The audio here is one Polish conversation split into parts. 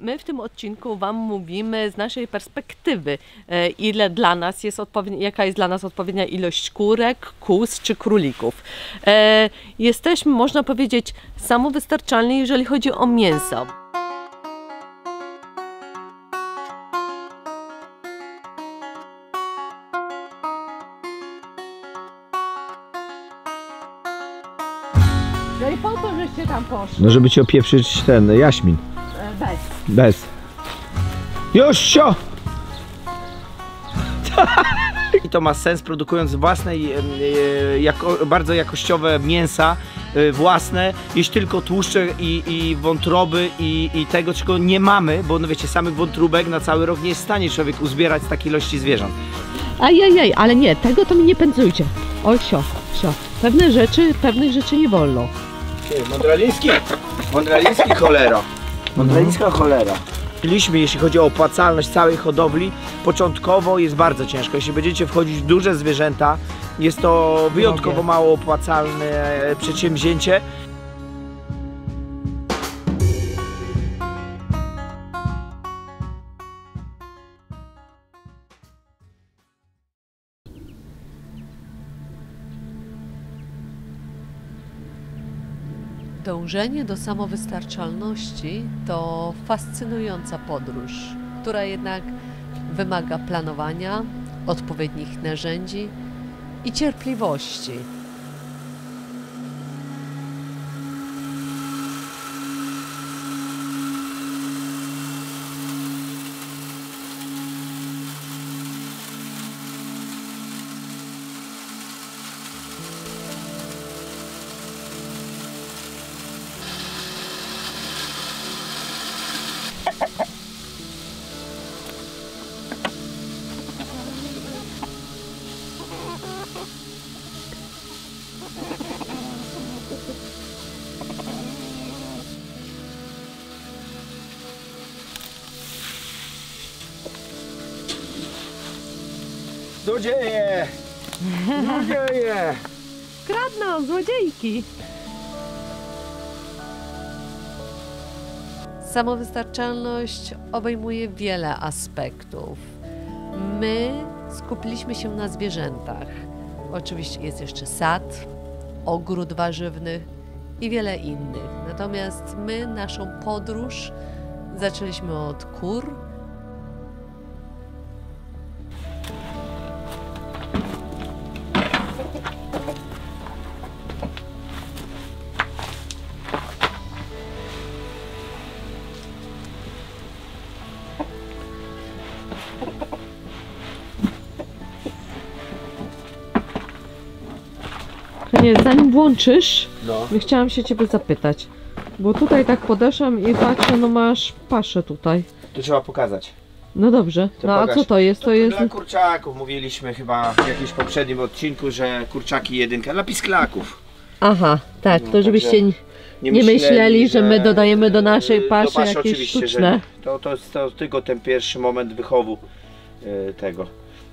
My w tym odcinku Wam mówimy z naszej perspektywy, ile dla nas jest jaka jest dla nas odpowiednia ilość kurek, kóz czy królików. Jesteśmy, można powiedzieć, samowystarczalni, jeżeli chodzi o mięso. No i po to, żeście tam poszli? No żeby ci opieprzyć ten jaśmin. Bez. Już, sio! I to ma sens, produkując własne, bardzo jakościowe mięsa, własne, jeść tylko tłuszcze i wątroby i tego, czego nie mamy, bo no wiecie, samych wątróbek na cały rok nie jest w stanie człowiek uzbierać z takiej ilości zwierząt. Ajajaj, ale nie, tego to mi nie pędzujcie. Oj, sio. Pewnych rzeczy nie wolno. Mądraliński cholera. Mądralińska cholera. Jeśli chodzi o opłacalność całej hodowli, początkowo jest bardzo ciężko. Jeśli będziecie wchodzić w duże zwierzęta, jest to wyjątkowo mało opłacalne przedsięwzięcie. Dążenie do samowystarczalności to fascynująca podróż, która jednak wymaga planowania, odpowiednich narzędzi i cierpliwości. Złodzieje! Złodzieje! Kradną, złodziejki! Samowystarczalność obejmuje wiele aspektów. My skupiliśmy się na zwierzętach. Oczywiście jest jeszcze sad, ogród warzywny i wiele innych. Natomiast my naszą podróż zaczęliśmy od kur. Nie, zanim włączysz, chciałam się Ciebie zapytać, bo tutaj tak podeszłam i patrzę, no masz paszę tutaj. To trzeba pokazać. No dobrze, no a co to jest? To jest dla kurczaków, mówiliśmy chyba w jakimś poprzednim odcinku, że kurczaki jedynka dla pisklaków. Aha, tak, to żebyście nie myśleli, że my dodajemy do naszej paszy jakieś sztuczne. To tylko ten pierwszy moment wychowu tego.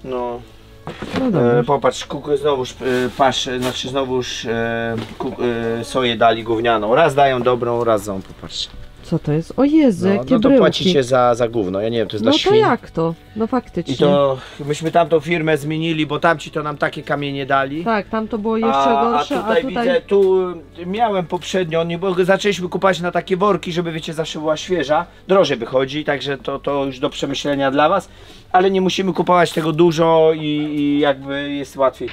No popatrz, znowuż soję dali gównianą. Raz dają dobrą, raz złą, popatrz. Co to jest? O Jezu, jakie no to bryłki. płacicie za gówno, ja nie wiem, to jest dla świn. No to jak to? No faktycznie. I to myśmy tamtą firmę zmienili, bo tamci to nam takie kamienie dali. Tak, tam to było jeszcze gorsze, a tutaj widzę, tu miałem poprzednio, bo zaczęliśmy kupować na takie worki, żeby wiecie, zawsze była świeża. Drożej wychodzi, także to już do przemyślenia dla was, ale nie musimy kupować tego dużo i jakby jest łatwiej.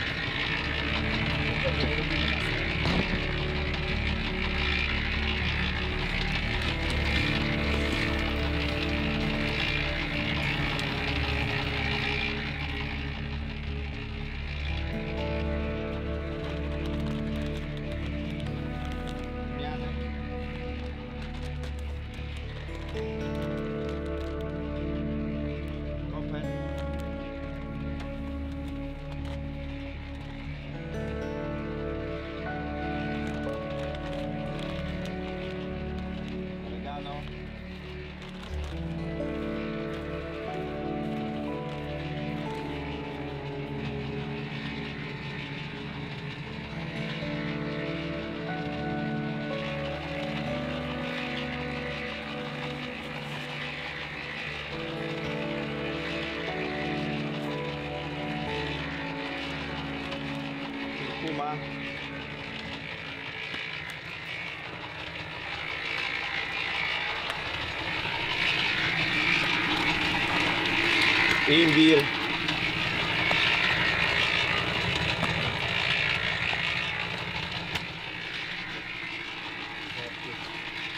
Imbir.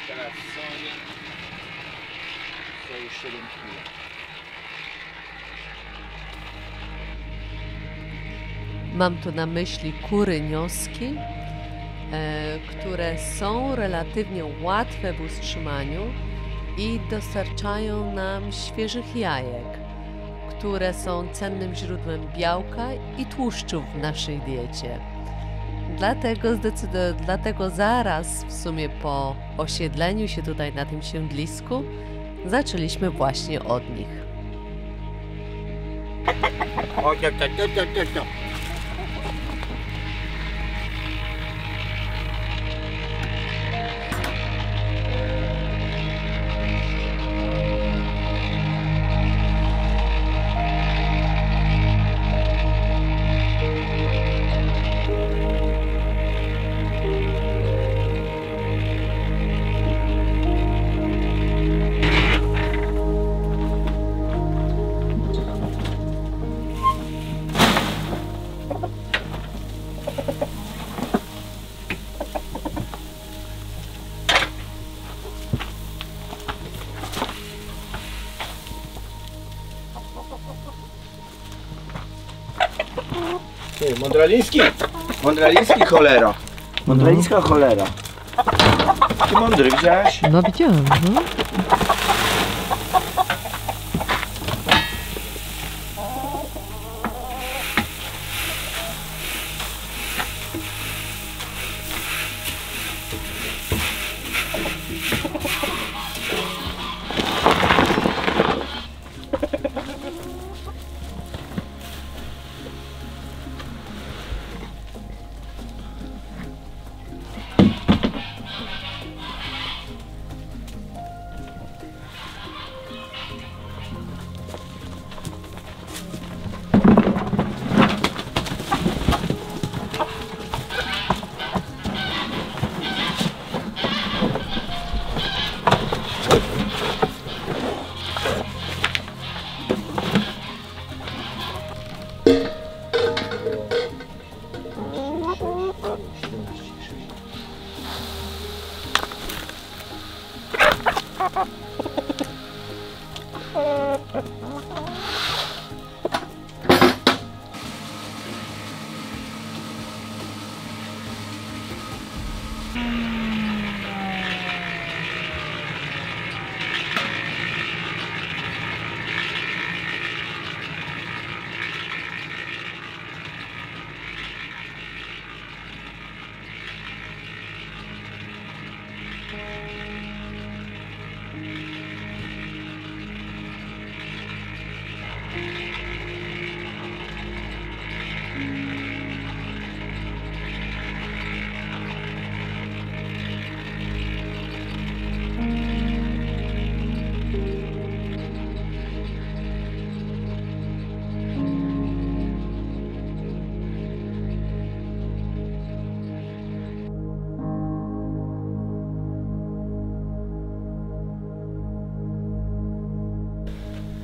Teraz soja. Soja 7 kg. Mam tu na myśli kury nioski, które są relatywnie łatwe w utrzymaniu i dostarczają nam świeżych jajek, które są cennym źródłem białka i tłuszczów w naszej diecie. Dlatego zaraz w sumie po osiedleniu się tutaj na tym siedlisku zaczęliśmy właśnie od nich. Ty, mądraliński! Mądraliński cholera! Mądralińska cholera! Ty mądry, widziałeś? No widziałam, no.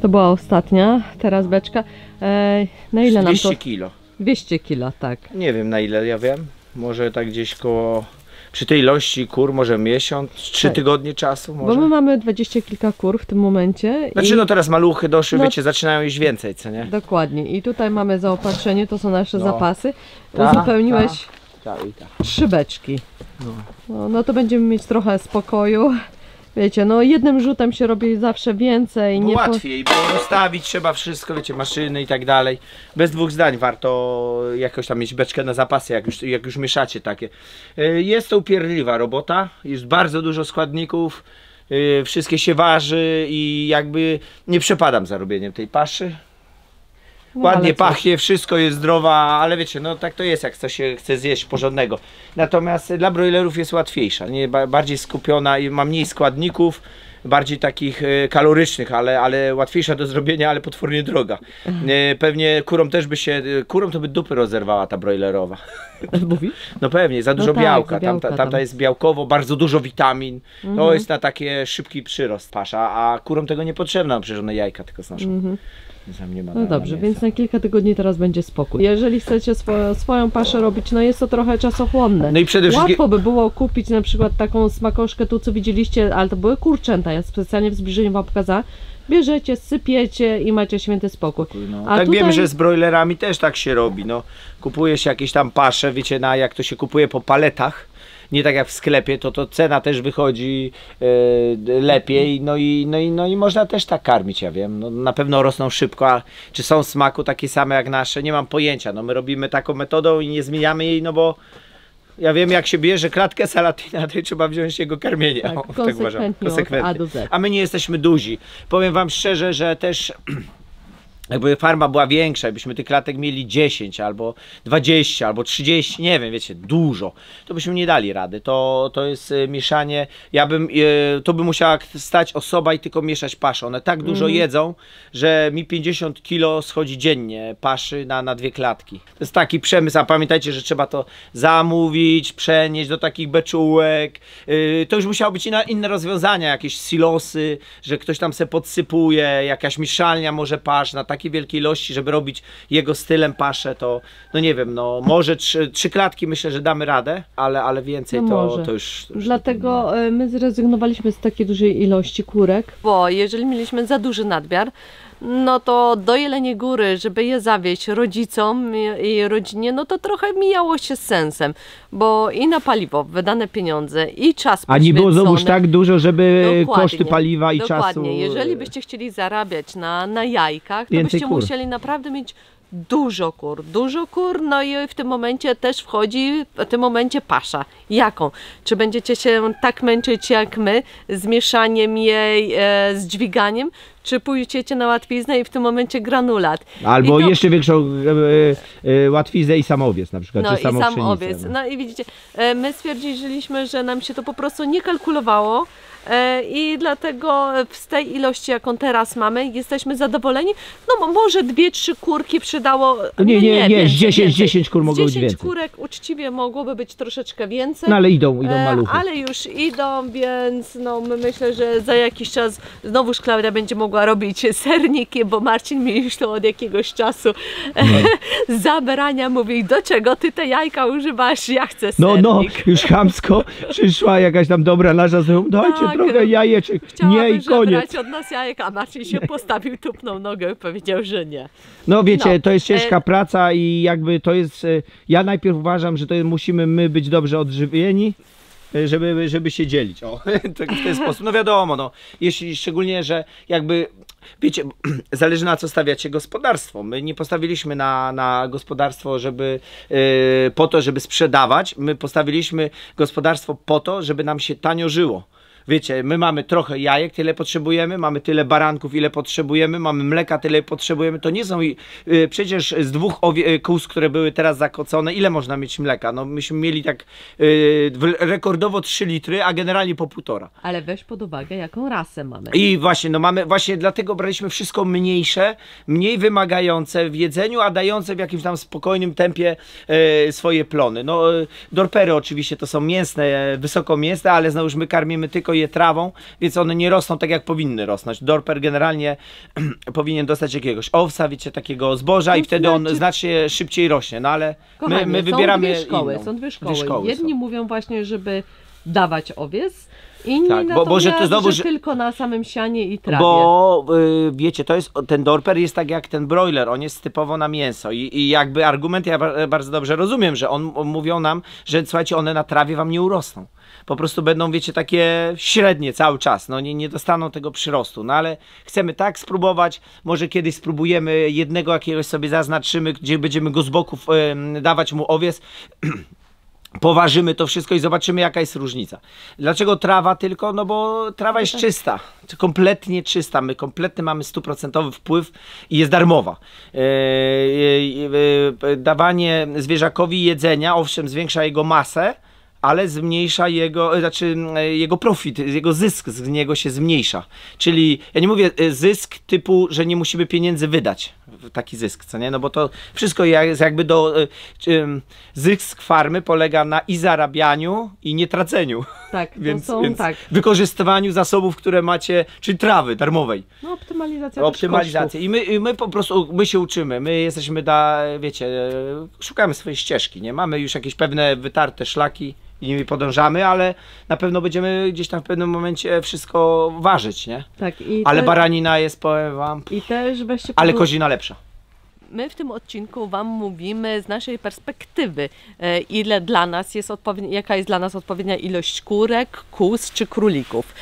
To była ostatnia, teraz beczka. Na ile nam to? 200 kilo. 200 kilo, tak. Nie wiem na ile, ja wiem. Może tak gdzieś koło... Przy tej ilości kur może miesiąc, 3 Tak. tygodnie czasu może. Bo my mamy 20 kilka kur w tym momencie. Znaczy no teraz maluchy doszły, No- wiecie, zaczynają jeść więcej, co nie? Dokładnie. I tutaj mamy zaopatrzenie, to są nasze No. zapasy. Ta, Uzupełniłeś Tak i tak. 3 beczki. No. No to będziemy mieć trochę spokoju. Wiecie, no jednym rzutem się robi zawsze więcej. Bo Nie łatwiej, bo rozstawić trzeba wszystko, wiecie, maszyny i tak dalej. Bez dwóch zdań warto jakoś tam mieć beczkę na zapasy, jak już mieszacie takie. Jest to upierdliwa robota, jest bardzo dużo składników, wszystkie się waży i jakby nie przepadam za robieniem tej paszy. No, Ładnie ale pachnie, wszystko jest zdrowa, ale wiecie, no tak to jest, jak coś się chce zjeść porządnego. Natomiast dla broilerów jest łatwiejsza, nie, bardziej skupiona i ma mniej składników, bardziej takich kalorycznych, ale łatwiejsza do zrobienia, ale potwornie droga. Pewnie kurom to by dupy rozerwała ta broilerowa. Mówisz? No pewnie, za dużo tak, białka. za białka Tamta jest białkowo, bardzo dużo witamin. To jest na takie szybki przyrost pasza, a kurom tego nie potrzebne, przecież one jajka tylko znoszą. Nie ma No dobrze, więc na kilka tygodni teraz będzie spokój. Jeżeli chcecie swoją paszę robić, no jest to trochę czasochłonne. No i przede wszystkim... Łatwo by było kupić na przykład taką smakoszkę, tu co widzieliście, ale to były kurczęta, ja specjalnie w zbliżeniu wam pokazałam. Bierzecie, sypiecie i macie święty spokój. No. A tak tutaj... wiem, że z broilerami też tak się robi. No, kupuje się jakieś tam pasze, wiecie, jak to się kupuje po paletach. Nie tak jak w sklepie, to cena też wychodzi lepiej, no i można też tak karmić, ja wiem. No, na pewno rosną szybko, a czy są w smaku takie same jak nasze, nie mam pojęcia. No, my robimy taką metodą i nie zmieniamy jej, no bo ja wiem, jak się bierze klatkę salatina, to trzeba wziąć jego karmienie. Tak, Konsekwentnie. A do Z. A my nie jesteśmy duzi. Powiem wam szczerze, że też... Jakby farma była większa, jakbyśmy tych klatek mieli 10 albo 20 albo 30, nie wiem, wiecie, dużo, to byśmy nie dali rady. To jest mieszanie, to by musiała stać osoba i tylko mieszać paszę. One tak dużo jedzą, że mi 50 kilo schodzi dziennie paszy na 2 klatki. To jest taki przemysł, a pamiętajcie, że trzeba to zamówić, przenieść do takich beczułek. To już musiało być inne rozwiązania, jakieś silosy, że ktoś tam se podsypuje, jakaś mieszalnia może pasz na takiej wielkiej ilości, żeby robić jego stylem paszę, to no nie wiem, no może 3 klatki myślę, że damy radę, ale więcej no to już... Dlatego my zrezygnowaliśmy z takiej dużej ilości kurek, bo jeżeli mieliśmy za duży nadmiar, no to do Jeleniej Góry, żeby je zawieźć rodzicom i rodzinie, no to trochę mijało się z sensem, bo i na paliwo wydane pieniądze i czas a nie było znowuż tak dużo, żeby koszty paliwa i dokładnie. czasu... Jeżeli byście chcieli zarabiać na jajkach, to Więcej byście kur. musieli naprawdę mieć dużo kur, no i w tym momencie też wchodzi pasza. Jaką? Czy będziecie się tak męczyć jak my z mieszaniem jej, z dźwiganiem, czy pójdziecie na łatwiznę i w tym momencie granulat? Albo jeszcze większą łatwiznę i samowiec na przykład, no czy samą i sam pszenicę, owiec. No i widzicie, my stwierdziliśmy, że nam się to po prostu nie kalkulowało. I dlatego z tej ilości, jaką teraz mamy, jesteśmy zadowoleni. No może 2-3 kurki przydało. Nie, 10 kur mogło być 10 więcej. kurek uczciwie mogłoby być troszeczkę więcej. No ale idą maluchy. Ale już idą, więc no myślę, że za jakiś czas znowuż Klaudia będzie mogła robić serniki, bo Marcin mi już to od jakiegoś czasu zabrania, mówi, do czego ty te jajka używasz, ja chcę sernik. No, już chamsko przyszła jakaś tam dobra nasza, dajcie trochę jajeczek, nie i koniec. Od nas jajek, a Marcin się postawił, tupnął nogę i powiedział, że nie. No wiecie, to jest ciężka praca i jakby to jest, ja najpierw uważam, że to musimy my być dobrze odżywieni, żeby się dzielić, w ten sposób. No wiadomo, no, jeśli szczególnie, że jakby, wiecie, zależy na co stawiacie gospodarstwo. My nie postawiliśmy na gospodarstwo, żeby po to, żeby sprzedawać, my postawiliśmy gospodarstwo po to, żeby nam się tanio żyło. Wiecie, my mamy trochę jajek, tyle potrzebujemy, mamy tyle baranków, ile potrzebujemy, mamy mleka, tyle potrzebujemy. To nie są przecież z 2 kóz, które były teraz zakocone, ile można mieć mleka? No myśmy mieli tak rekordowo 3 litry, a generalnie po 1,5. Ale weź pod uwagę, jaką rasę mamy. I właśnie, no właśnie dlatego braliśmy wszystko mniejsze, mniej wymagające w jedzeniu, a dające w jakimś tam spokojnym tempie swoje plony. No dorpery oczywiście to są mięsne, wysoko mięsne, ale znowuż my karmimy tylko je trawą, więc one nie rosną tak jak powinny rosnąć. Dorper generalnie powinien dostać jakiegoś owsa, wiecie, takiego zboża i wtedy on znacznie szybciej rośnie, no ale kochani, my wybieramy są dwie szkoły. Jedni mówią właśnie, żeby dawać owiec, inni tak, że tylko na samym sianie i trawie. Bo wiecie, ten dorper jest tak jak ten broiler, on jest typowo na mięso i jakby argument ja bardzo dobrze rozumiem, że mówią nam, że słuchajcie, one na trawie wam nie urosną. Po prostu będą, wiecie, takie średnie cały czas, no nie dostaną tego przyrostu, no ale chcemy tak spróbować, może kiedyś spróbujemy jednego jakiegoś sobie zaznaczymy, gdzie będziemy go z boków dawać mu owiec, poważymy to wszystko i zobaczymy, jaka jest różnica. Dlaczego trawa tylko? No bo trawa jest czysta, kompletnie czysta, my kompletnie mamy 100% wpływ i jest darmowa. Dawanie zwierzakowi jedzenia, owszem, zwiększa jego masę, ale zmniejsza jego, znaczy jego profit, jego zysk z niego się zmniejsza. Czyli ja nie mówię zysk typu, że nie musimy pieniędzy wydać, taki zysk, co nie? No bo to wszystko jest jakby zysk farmy polega na i zarabianiu, i nie traceniu. Tak, Więc tak. wykorzystywaniu zasobów, które macie, czyli trawy darmowej. No optymalizacja. Optymalizacja. I my po prostu, my się uczymy, my jesteśmy, wiecie, szukamy swojej ścieżki, nie? Mamy już jakieś pewne wytarte szlaki i nimi podążamy, ale na pewno będziemy gdzieś tam w pewnym momencie wszystko ważyć, nie? Tak, ale baranina jest, powiem wam, i też weźcie ale kozina lepsza. My w tym odcinku Wam mówimy z naszej perspektywy, ile dla nas jest jaka jest dla nas odpowiednia ilość kurek, kóz czy królików.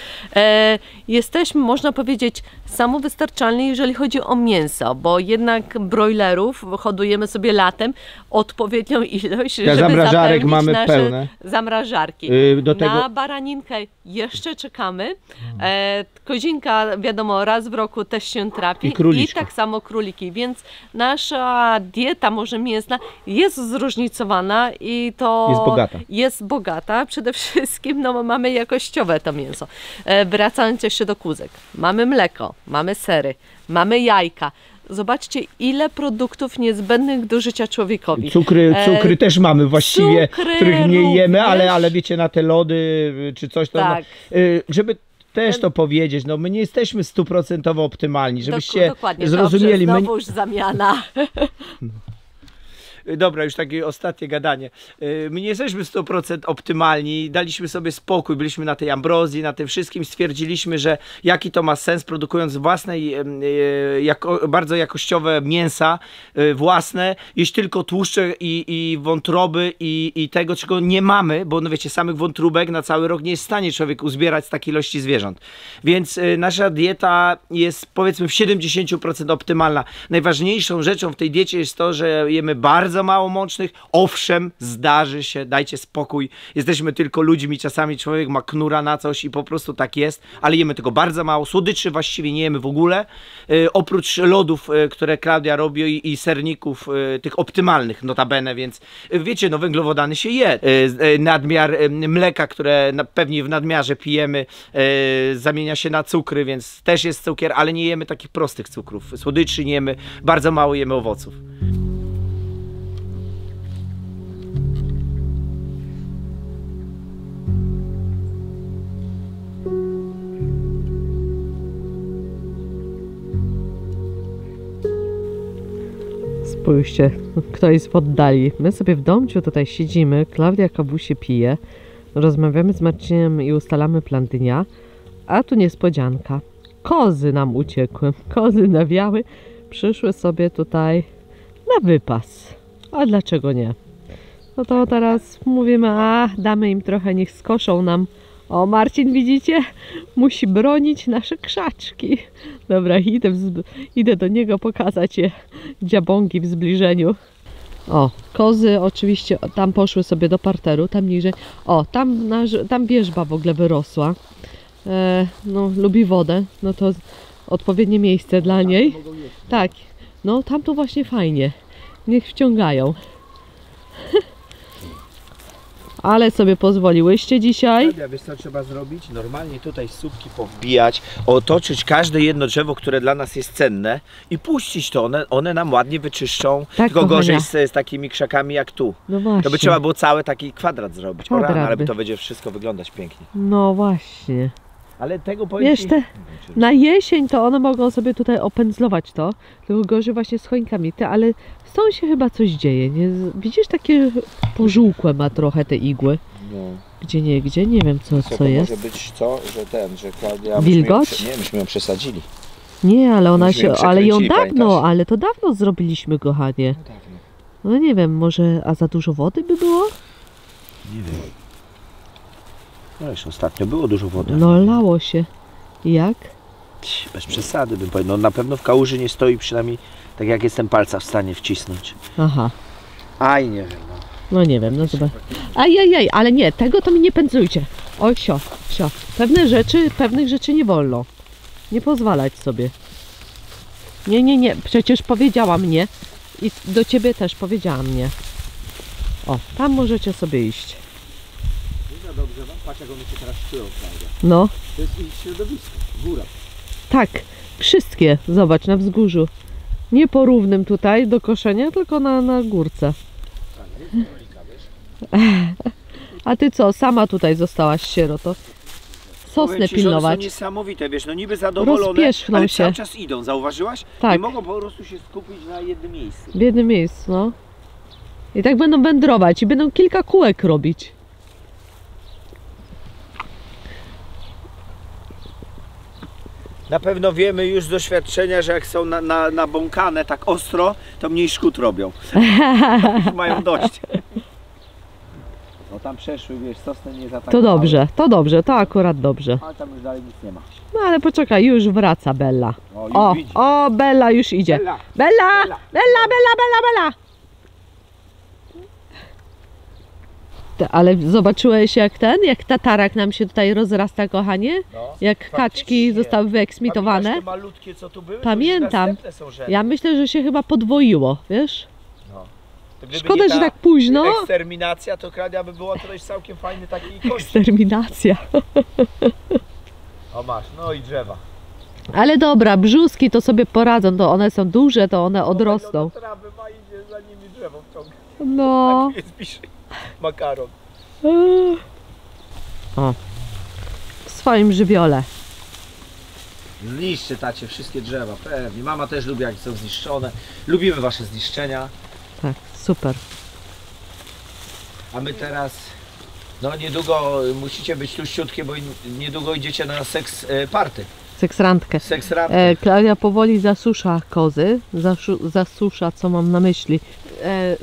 Jesteśmy, można powiedzieć, samowystarczalni, jeżeli chodzi o mięso, bo jednak brojlerów hodujemy sobie latem odpowiednią ilość, żeby zamrażarek mamy nasze pełne. Zamrażarki. Do tego... Na baraninkę jeszcze czekamy. Kozinka, wiadomo, raz w roku też się trafi. I tak samo króliki, więc nasza dieta może mięsna jest zróżnicowana i to jest bogata. Przede wszystkim no, mamy jakościowe to mięso. Wracając jeszcze do kózek. Mamy mleko, mamy sery, mamy jajka. Zobaczcie, ile produktów niezbędnych do życia człowiekowi. Cukry też mamy właściwie, których nie jemy, ale wiecie, na te lody czy coś to... Tak. Żeby też to powiedzieć, no my nie jesteśmy 100% optymalni, żebyście zrozumieli. Dobrze, znowuż zamiana. Dobra, już takie ostatnie gadanie. My nie jesteśmy 100% optymalni, daliśmy sobie spokój, byliśmy na tej ambrozji, na tym wszystkim, stwierdziliśmy, że jaki to ma sens, produkując własne, bardzo jakościowe mięsa, własne, jeść tylko tłuszcze i wątroby i tego, czego nie mamy, bo no wiecie, samych wątróbek na cały rok nie jest w stanie człowiek uzbierać z takiej ilości zwierząt. Więc nasza dieta jest, powiedzmy, w 70% optymalna. Najważniejszą rzeczą w tej diecie jest to, że jemy bardzo mało mącznych. Owszem, zdarzy się, dajcie spokój. Jesteśmy tylko ludźmi, czasami człowiek ma knura na coś i po prostu tak jest, ale jemy tego bardzo mało. Słodyczy właściwie nie jemy w ogóle. Oprócz lodów, które Klaudia robi i serników, tych optymalnych notabene, więc wiecie, no węglowodany się je. Nadmiar mleka, które pewnie w nadmiarze pijemy, zamienia się na cukry, więc też jest cukier, ale nie jemy takich prostych cukrów. Słodyczy nie jemy, bardzo mało jemy owoców. Spójrzcie, kto jest w oddali. My sobie w domciu tutaj siedzimy, Klaudia kawusie pije, rozmawiamy z Marcinem i ustalamy plan dnia, a tu niespodzianka. Kozy nam uciekły, kozy nawiały, przyszły sobie tutaj na wypas. A dlaczego nie? No to teraz mówimy, damy im trochę, niech skoszą nam. O, Marcin, widzicie? Musi bronić nasze krzaczki. Dobra, idę do niego pokazać je dziabągi w zbliżeniu. O, kozy oczywiście tam poszły sobie do parteru, tam niżej. O, tam wierzba w ogóle wyrosła. No, lubi wodę, no to odpowiednie miejsce dla niej. Tak, no tam to właśnie fajnie. Niech wciągają. Ale sobie pozwoliłyście dzisiaj. Wiesz co trzeba zrobić? Normalnie tutaj słupki powbijać, otoczyć każde jedno drzewo, które dla nas jest cenne i puścić to, one nam ładnie wyczyszczą, tak, tylko gorzej z takimi krzakami jak tu. No właśnie. To by trzeba było cały taki kwadrat zrobić, ale by to będzie wszystko wyglądać pięknie. No właśnie. Ale tego wiesz, na jesień to one mogą sobie tutaj opędzlować to, tylko gorzej właśnie z choinkami. Ale z tą się chyba coś dzieje, nie? Widzisz, takie pożółkłe ma trochę te igły. No. Gdzie nie wiem co jest. Może być że Klaudia... Wilgoć? Myśmy ją przesadzili. Nie, ale ona się, ale to dawno zrobiliśmy, kochanie. No dawno. No nie wiem, może, a za dużo wody by było? Nie wiem. No już ostatnio było dużo wody. No lało się. Jak? Bez przesady bym powiedział. No na pewno w kałuży nie stoi, przynajmniej tak jak jestem palca w stanie wcisnąć. Aha. Aj, nie wiem. No nie wiem, no zobacz. Ajajaj, ale nie, tego to mi nie pędzlujcie. Oj, sio. Pewnych rzeczy nie wolno. Nie pozwalać sobie. Nie, przecież powiedziałam nie. I do ciebie też powiedziałam nie. O, tam możecie sobie iść. podgrzewam? Patrz jak one się teraz czują, prawda? No, To jest ich środowisko, góra. tak, wszystkie, zobacz, na wzgórzu. Nie po równym tutaj do koszenia, tylko na górce. Tak, jest królika, wiesz? A ty co, sama tutaj zostałaś sieroto? Sosnę Powiem ci, że one pilnować. są niesamowite, wiesz, no niby zadowolone, Rozpierzchną ale się. cały czas idą, zauważyłaś? Tak. Nie mogą po prostu się skupić na jednym miejscu. W jednym miejscu, no. I tak będą wędrować i będą kilka kółek robić. Na pewno wiemy już z doświadczenia, że jak są nabąkane tak ostro, to mniej szkód robią. Już mają dość. No tam przeszły, wiesz, sosny nie zaatakowały. To dobrze, to akurat dobrze. Ale tam już dalej nic nie ma. No ale poczekaj, już wraca Bella. O, już O, widzi. o, Bella już idzie. Bella. Bella, Bella. Bella, Bella, Bella, Bella. Ale zobaczyłeś jak tatarak nam się tutaj rozrasta, kochanie? No, Jak kaczki faktycznie. zostały wyeksmitowane? Pamiętasz te malutkie, co tu były? To Pamiętam. już następne są rzędy. Ja myślę, że się chyba podwoiło, wiesz? No. To gdyby Szkoda, nie że ta tak późno. eksterminacja, to Klaudia by była tutaj całkiem fajny taki kość. Eksterminacja. O masz, no i drzewa. Ale dobra, brzuski to sobie poradzą, to one są duże, to one odrosną. Do trawy ma, idzie za nimi drzewo wciąga. No. Tak jest, pisze. Makaron. O. W swoim żywiole. Zniszczy tacie wszystkie drzewa, pewnie. Mama też lubi jak są zniszczone. Lubimy wasze zniszczenia. Tak, super. A my teraz, no niedługo musicie być tuściutkie, bo niedługo idziecie na seks party. Seksrandkę. Seks randkę. Klaudia powoli zasusza kozy. Zasusza, co mam na myśli.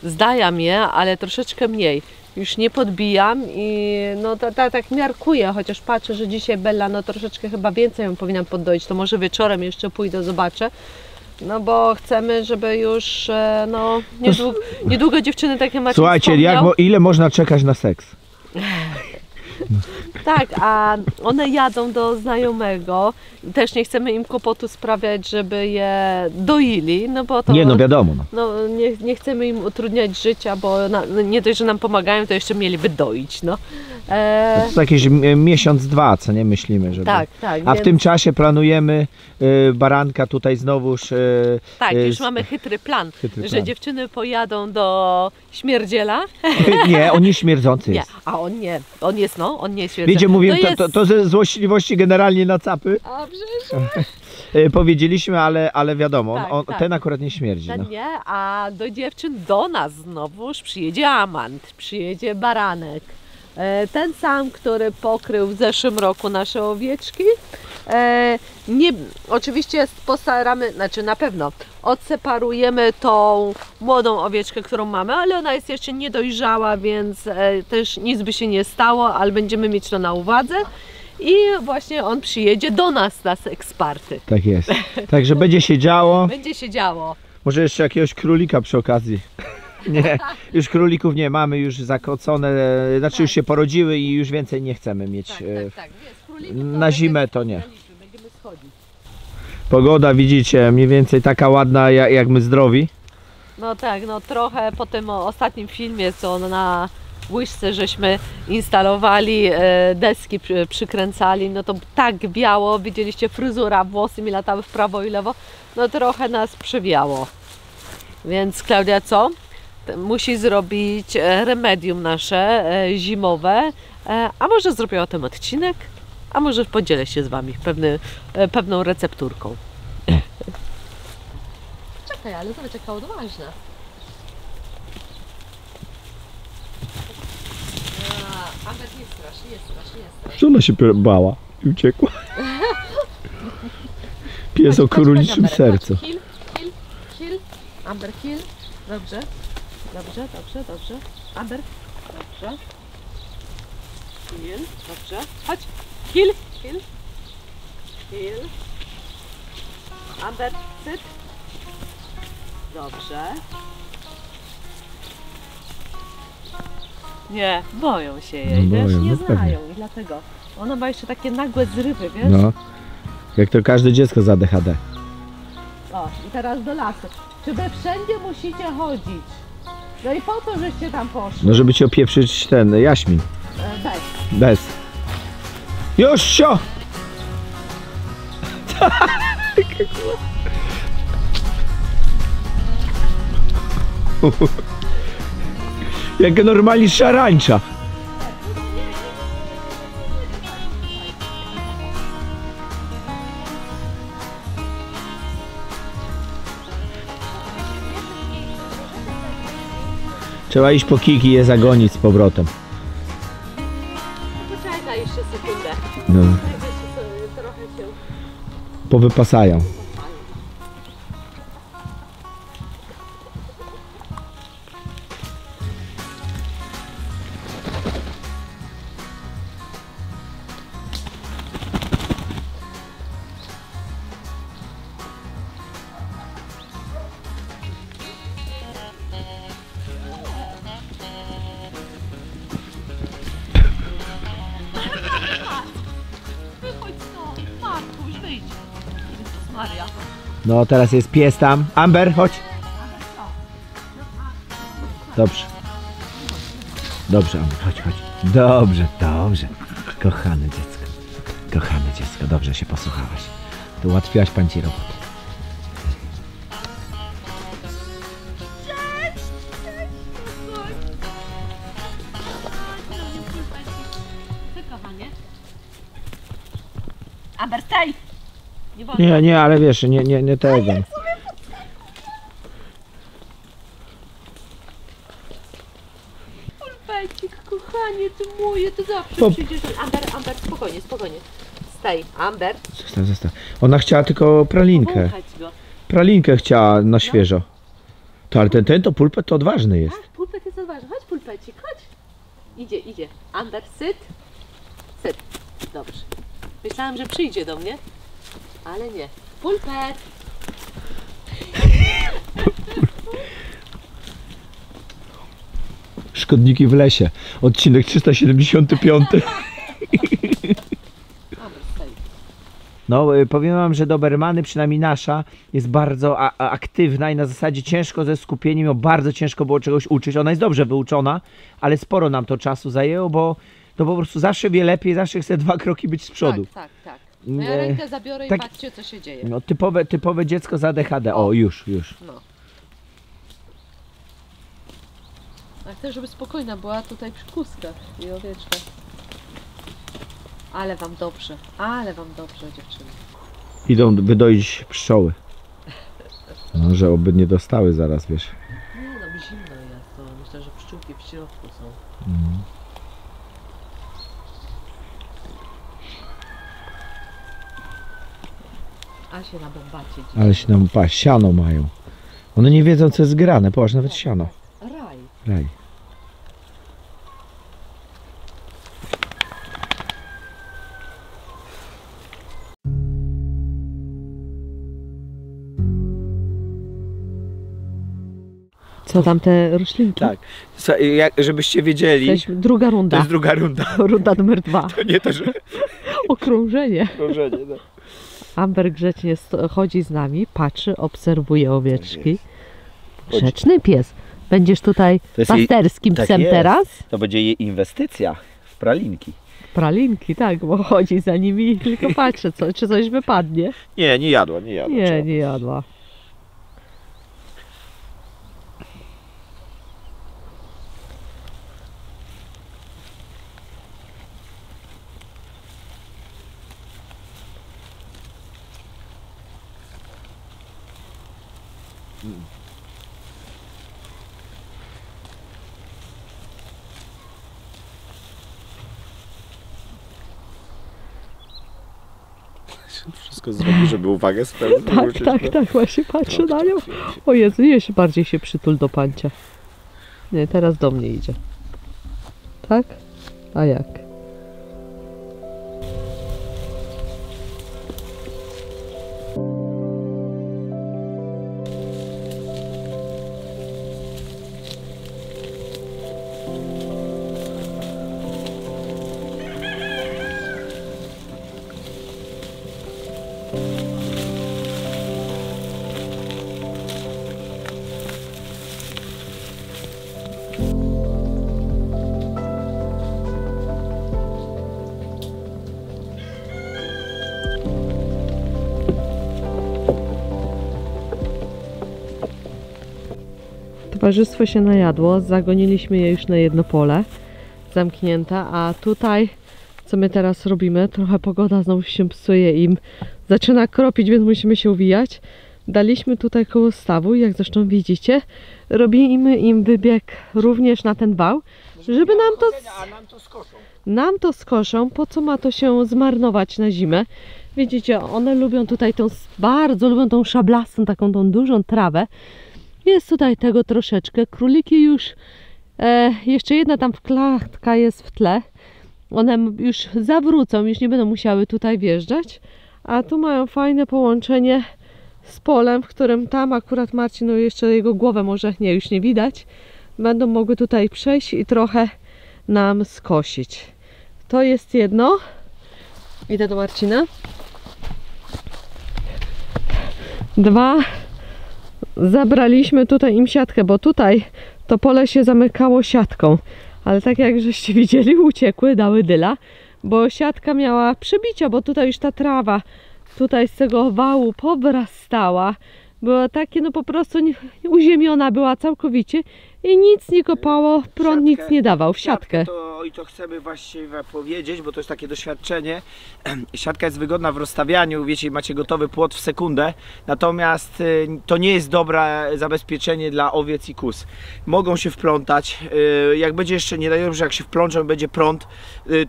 Zdajam je, ale troszeczkę mniej. Już nie podbijam i no tak miarkuję, chociaż patrzę, że dzisiaj Bella no troszeczkę chyba więcej ją powinnam poddoić, to może wieczorem jeszcze pójdę, zobaczę. No bo chcemy, żeby już no niedługo dziewczyny takie macie. Słuchajcie, ile można czekać na seks? Tak, a one jadą do znajomego. Też nie chcemy im kłopotu sprawiać, żeby je doili, no bo to... Nie, no wiadomo. No. No, nie chcemy im utrudniać życia, bo nie dość, że nam pomagają, to jeszcze mieliby doić, no. To jest jakieś miesiąc, dwa, co nie myślimy, żeby... Tak. A w tym czasie planujemy baranka tutaj znowuż... Tak, już mamy chytry plan, że dziewczyny pojadą do Śmierdziela. Nie, on nie śmierdzący Nie, jest. a on nie, on jest śmierdziel. Wiecie, mówię, jest... to ze złośliwości generalnie na capy. A przecież... Powiedzieliśmy, ale wiadomo, Tak. ten akurat nie śmierdzi. Ten No. nie, a do dziewczyn do nas znowuż przyjedzie Amant, przyjedzie Baranek. Ten sam, który pokrył w zeszłym roku nasze owieczki. Oczywiście postaramy, znaczy na pewno odseparujemy tą młodą owieczkę, którą mamy, ale ona jest jeszcze niedojrzała, więc też nic by się nie stało, ale będziemy mieć to na uwadze. I właśnie on przyjedzie do nas na seksparty. Tak jest. Także będzie się działo. Będzie się działo. Może jeszcze jakiegoś królika przy okazji. Nie, już królików nie mamy, już zakocone, znaczy już się porodziły i już więcej nie chcemy mieć. Tak. Nie, z królików Na zimę to nie. Będziemy schodzić. Pogoda widzicie, mniej więcej taka ładna jak my zdrowi. No tak, no trochę po tym ostatnim filmie, co na łyżce żeśmy instalowali, deski przykręcali, no to tak biało, widzieliście fryzura, włosy mi latały w prawo i lewo, no trochę nas przewiało. Więc Klaudia co? Musi zrobić remedium nasze zimowe, a może zrobię o tym odcinek, a może podzielę się z Wami pewną recepturką. Czekaj, ale zobacz jaka odważna. Amber, nie strasz. Że ona się bała i uciekła. Pies o króliczym sercu. Kill. Amber, kill. Dobrze. Amber, dobrze. Kill, dobrze. Chodź. Kill. Amber, syt. Dobrze. Nie, boją się jej, No wiesz, boją, nie no znają pewnie. i dlatego. Ona ma jeszcze takie nagłe zrywy, wiesz? No, jak to każde dziecko z ADHD. O, i teraz do lasu. Czy wy wszędzie musicie chodzić? No i po to, żeście tam poszli. No żeby ci opieprzyć ten jaśmin. Bez. Bez. Już, sio! Jak normalnie szarańcza. Trzeba iść po kiki i je zagonić z powrotem. Poczekaj jeszcze sekundę. No. Trochę się... Powypasają. Wychodź stąd, Markuś, wyjdź. Jezus Maria. No teraz jest pies tam. Amber, chodź. Dobrze. Dobrze, Amber, chodź, chodź. Dobrze, dobrze. Kochane dziecko. Kochane dziecko, dobrze się posłuchałaś. To ułatwiłaś pan ci robotę. Kochanie. Amber, staj! Nie wolno. Nie, nie, ale wiesz, nie tego. Pulpecik, kochanie, ty moje, ty zawsze Pop. przyjdziesz. Amber, spokojnie, spokojnie. Staj, Amber. Zostaw, zostaw. Ona chciała tylko pralinkę. Powąchać go. Pralinkę chciała na świeżo. To, ale ten to pulpet to odważny jest. Tak, pulpet jest odważny. Chodź, pulpecik, chodź. Idzie, idzie. Amber, syt. Syt. Dobrze. Myślałam, że przyjdzie do mnie, ale nie. Pulpet. Szkodniki w lesie. Odcinek 375. Amber, staj. No, powiem wam, że Dobermany, przynajmniej nasza, jest bardzo aktywna i na zasadzie ciężko ze skupieniem, ją bardzo ciężko było czegoś uczyć. Ona jest dobrze wyuczona, ale sporo nam to czasu zajęło, bo to po prostu zawsze wie lepiej, zawsze chce 2 kroki być z przodu. Tak, tak, tak. No ja rękę zabiorę i tak- patrzcie, co się dzieje. No, typowe dziecko z ADHD. O, już. No. A chcę, żeby spokojna była tutaj przy kuskach i owieczkach. Ale wam dobrze, dziewczyny. Idą wydoić pszczoły. No, że oby nie dostały zaraz, wiesz. Nie no, zimno jest to. Myślę, że pszczółki w środku są. A się na bombacie dziś. Ale się nam siano mają. One nie wiedzą, co jest grane. Popatrz, nawet siano. Raj. Raj. Co tam te roślinki? Tak. Żebyście wiedzieli, Druga to runda. jest druga runda. Runda numer 2. To nie to, że Okrążenie. krążenie. No. Amber grzecznie chodzi z nami, patrzy, obserwuje owieczki. Chodzi. Grzeczny pies. Będziesz tutaj To jest jej- pasterskim tak psem jest. teraz? To będzie jej inwestycja w pralinki. Pralinki, tak, bo chodzi za nimi i tylko patrzy, czy coś wypadnie. Nie jadła, Nie, nie jadła. Wszystko zrobi, żeby uwagę spełnić. Tak, właśnie patrzę na nią. O Jezu, jeszcze bardziej się przytul do pancia. Nie, teraz do mnie idzie. Tak? A jak? Towarzystwo się najadło, zagoniliśmy je już na jedno pole zamknięte, a tutaj co my teraz robimy? Trochę pogoda znowu się psuje, im zaczyna kropić, więc musimy się uwijać. Daliśmy tutaj koło stawu, jak zresztą widzicie, robimy im wybieg również na ten wał, żeby nam to skoszą, po co ma to się zmarnować na zimę. Widzicie, one lubią tutaj bardzo lubią tą szablastą, taką tą dużą trawę. Jest tutaj tego troszeczkę. Króliki już, jeszcze jedna tam klatka jest w tle. One już zawrócą, już nie będą musiały tutaj wjeżdżać. A tu mają fajne połączenie z polem, w którym tam akurat Marcin, no jeszcze jego głowę może nie, już nie widać. Będą mogły tutaj przejść i trochę nam skosić. To jest jedno. Idę do Marcina. 2. Zabraliśmy tutaj im siatkę, bo tutaj to pole się zamykało siatką. Ale tak jak żeście widzieli, uciekły, dały dyla, bo siatka miała przebicia, bo tutaj już ta trawa tutaj z tego wału powrastała. Była takie, no po prostu uziemiona była całkowicie i nic nie kopało, prąd nic nie dawał w siatkę. To chcemy właściwie powiedzieć, bo to jest takie doświadczenie. Siatka jest wygodna w rozstawianiu, wiecie, macie gotowy płot w sekundę, natomiast to nie jest dobre zabezpieczenie dla owiec i kóz. Mogą się wplątać, jak będzie jeszcze, nie daj dobrze, jak się wplączą, będzie prąd,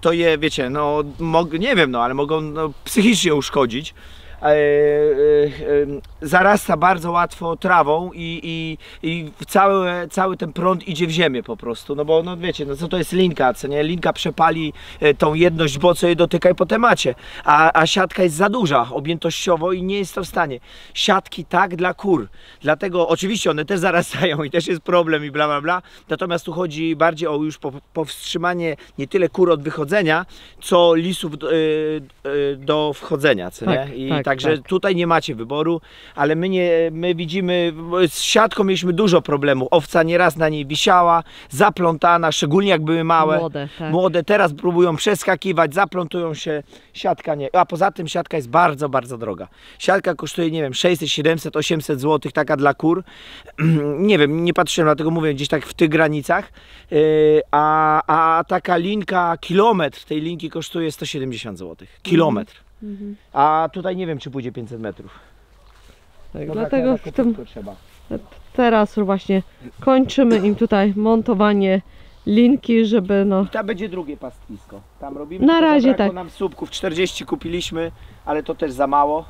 to je, wiecie, no nie wiem, no ale mogą psychicznie uszkodzić. Zarasta bardzo łatwo trawą i cały ten prąd idzie w ziemię po prostu, no bo no wiecie, no co to jest linka, co nie? Linka przepali tą jedność, bo co jej dotyka i po temacie, a siatka jest za duża objętościowo i nie jest to w stanie. Siatki tak dla kur, dlatego oczywiście one też zarastają i też jest problem i bla bla bla, natomiast tu chodzi bardziej o już powstrzymanie nie tyle kur od wychodzenia, co lisów do wchodzenia, co nie? Także tutaj nie macie wyboru, ale my widzimy, z siatką mieliśmy dużo problemów. Owca nieraz na niej wisiała, zaplątana, szczególnie jak były małe, młode. Teraz próbują przeskakiwać, zaplątują się, siatka nie. A poza tym siatka jest bardzo, bardzo droga. Siatka kosztuje, nie wiem, 600, 700, 800 zł, taka dla kur. Nie wiem, nie patrzyłem, dlatego mówię gdzieś tak w tych granicach. A taka linka, kilometr tej linki kosztuje 170 zł. Kilometr. A tutaj nie wiem, czy pójdzie 500 metrów. Tak, no dlatego teraz właśnie kończymy im tutaj montowanie linki, żeby no... I tam będzie drugie pastwisko. Tam robimy, na razie tak. Nam słupków 40 kupiliśmy, ale to też za mało.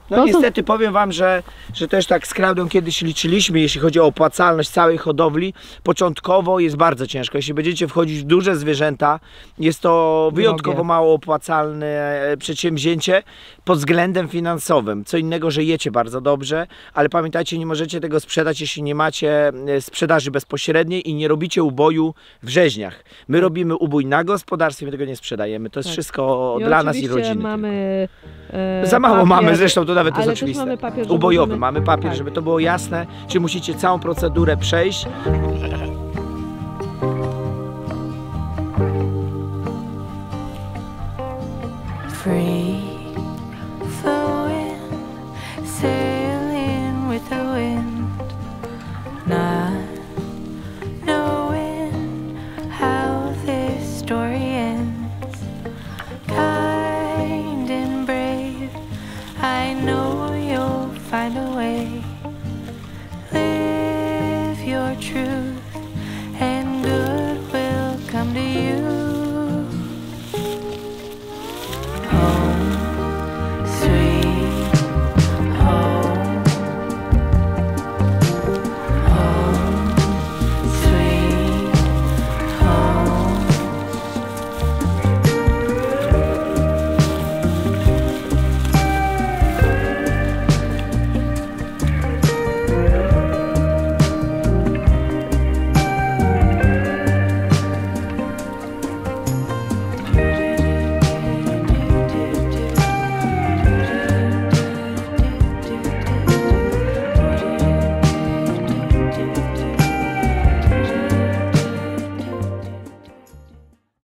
No niestety powiem wam, że też tak z Klaudią kiedyś liczyliśmy, jeśli chodzi o opłacalność całej hodowli. Początkowo jest bardzo ciężko. Jeśli będziecie wchodzić w duże zwierzęta, jest to wyjątkowo mało opłacalne przedsięwzięcie pod względem finansowym. Co innego, że jecie bardzo dobrze, ale pamiętajcie, nie możecie tego sprzedać, jeśli nie macie sprzedaży bezpośredniej i nie robicie uboju w rzeźniach. My robimy ubój na gospodarstwie, my tego nie sprzedajemy. To jest wszystko dla nas i rodziny. Mamy za mało papier, mamy, zresztą to nawet jest oczywiste. Mamy papier, ubojowy, mamy papier, żeby to było jasne, czy musicie całą procedurę przejść. Free flowing, sailing with the wind, not knowing how this story ends. Kind and brave, I know you'll find a